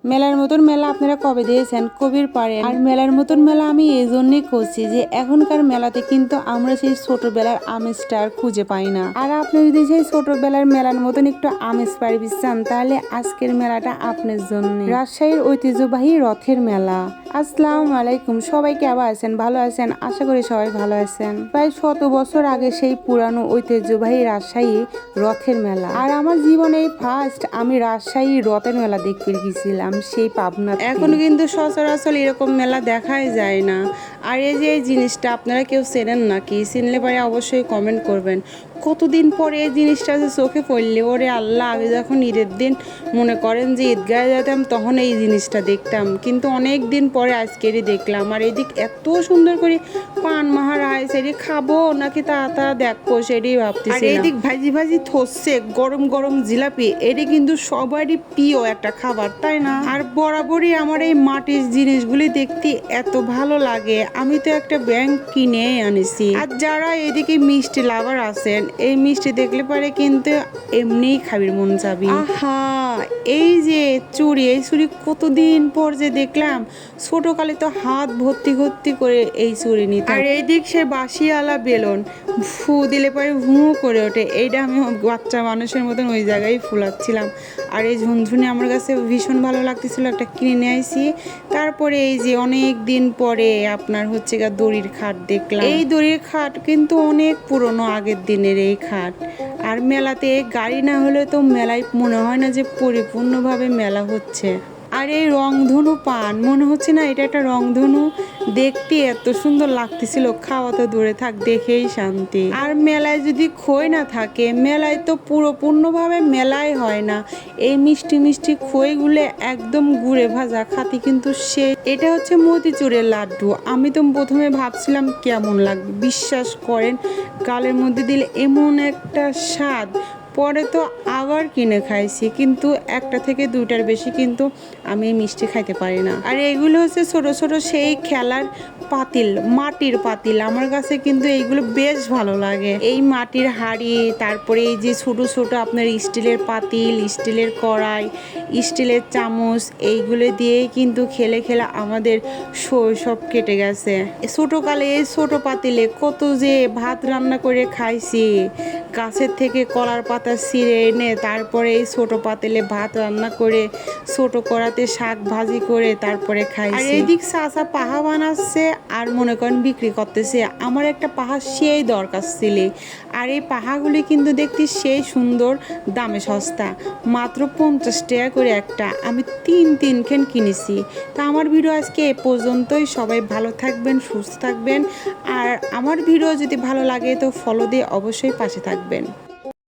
মেলার মতন মেলা আপনারা কবে দিয়েছেন কবির পারেন। আর মেলার মতন মেলা আমি এই জন্যই করছি যে এখনকার মেলাতে কিন্তু আমরা সেই ছোটবেলার আমেজটা আর খুঁজে পাই না। আর আপনি যদি সেই ছোটবেলার মেলার মতন একটু আমেজ পাইতে চান তাহলে আজকের মেলাটা আপনার জন্য। রাজশাহীর ঐতিহ্যবাহী রথের মেলা। আসসালামু আলাইকুম, সবাই কেমন আছেন? ভালো আছেন? আশা করি সবাই ভালো আছেন। প্রায় 100 বছর আগে সেই পুরানো ঐতিহ্যবাহী রাজশাহী রথের মেলা। আর আমার জীবনে ফার্স্ট আমি রাজশাহী রথের মেলা দেখতে গেছিলাম সেই পাবনা। এখন কিন্তু সচরাচর এরকম মেলা দেখাই যায় না। আর এই যে এই জিনিসটা আপনারা কেউ চেনেন নাকি? চিনলে পরে অবশ্যই কমেন্ট করবেন। কতদিন পরে এই জিনিসটা যে চোখে পড়লে ওরে আল্লাহ, আমি যখন ঈদের দিন মনে করেন যে ঈদগাহে যেতাম তখন এই জিনিসটা দেখতাম, কিন্তু অনেক দিন পরে আজকেরই দেখলাম। আর এদিক এত সুন্দর করে পান মাহারা হয়, সেটি খাবো নাকি তা দেখবো সেটাই ভাবতেছি। আর এদিক ভাজি ভাজি থসছে গরম গরম জিলাপি, এটি কিন্তু সবারই প্রিয় একটা খাবার, তাই না? আর বরাবরই আমার এই মাটির জিনিসগুলি দেখতে এত ভালো লাগে, আমি তো একটা ব্যাংক কিনে আনিছি। আর যারা এদিকে মিষ্টি লাভার আছেন, এই মিষ্টি দেখলে পারে কিন্তু এমনিই খাবির মন যাবি। আহা, এই যে চুড়ি, এই চুড়ি কতদিন পর যে দেখলাম। ছোটকালে তো হাত ভর্তি ভর্তি করে এই চুড়ি নিতাম। আর এই দিক সে বাসিওয়ালা বেলুন ফু দিলে পরে ভু করে ওঠে, এইটা আমি বাচ্চা মানুষের মতন ওই জায়গায় ফুলাচ্ছিলাম। আর এই ঝুনঝুনি আমার কাছে ভীষণ ভালো লাগতেছিল, একটা কিনে নিয়ে আইছি। তারপরে এই যে অনেক দিন পরে আপনার হচ্ছে গা দড়ির খাট দেখলাম। এই দড়ির খাট কিন্তু অনেক পুরনো, আগের দিনের এই খাট। আর মেলাতে গাড়ি না হলে তো মেলায় মনে হয় না যে পরিপূর্ণভাবে মেলা হচ্ছে। আর এই রংধনু পান, মনে হচ্ছে না এটা একটা রংধনু, দেখতে এত সুন্দর লাগতেছিল। খাওয়া তো দূরে থাক, দেখেই শান্তি। আর মেলায় যদি খই না থাকে, মেলায় তো পুরোপূর্ণভাবে মেলাই হয় না। এই মিষ্টি মিষ্টি খইগুলো একদম গুড়ে ভাজা খাতি কিন্তু সে, এটা হচ্ছে মতিচুরের লাড্ডু। আমি তো প্রথমে ভাবছিলাম কেমন লাগবে, বিশ্বাস করেন গালের মধ্যে দিলে এমন একটা স্বাদ। পরে তো আবার কিনে খাইছি, কিন্তু একটা থেকে দুইটার বেশি কিন্তু আমি মিষ্টি খাইতে পারি না। আর এইগুলো হচ্ছে ছোট ছোট সেই খেলার পাতিল, মাটির পাতিল। আমার কাছে কিন্তু এইগুলো বেশ ভালো লাগে। এই মাটির হাঁড়ি, তারপরে এই যে ছোট ছোট আপনার স্টিলের পাতিল, স্টিলের কড়াই, স্টিলের চামচ, এইগুলো দিয়েই কিন্তু খেলে খেলে আমাদের শৈশব কেটে গেছে। ছোটকালে এই ছোট পাতিলে কত যে ভাত রান্না করে খাইছি, গাছের থেকে কলার পাতা ছিঁড়ে এনে তারপরে এই ছোট পাতিলে ভাত রান্না করে ছোট কড়াতে শাক ভাজি করে তারপরে খাইছি। আর এইদিক চাচা পাহা বানাচ্ছে আর মনে করেন বিক্রি করতেছে। আমার একটা পাহা সেই দরকার ছিল। আর এই পাহাগুলি কিন্তু দেখতে সেই সুন্দর, দামে সস্তা, মাত্র 50 টাকা করে একটা। আমি তিনখান কিনেছি। তো আমার ভিডিও আজকে এ পর্যন্তই। সবাই ভালো থাকবেন, সুস্থ থাকবেন। আর আমার ভিডিও যদি ভালো লাগে তো ফলো দিয়ে অবশ্যই পাশে থাকবেন।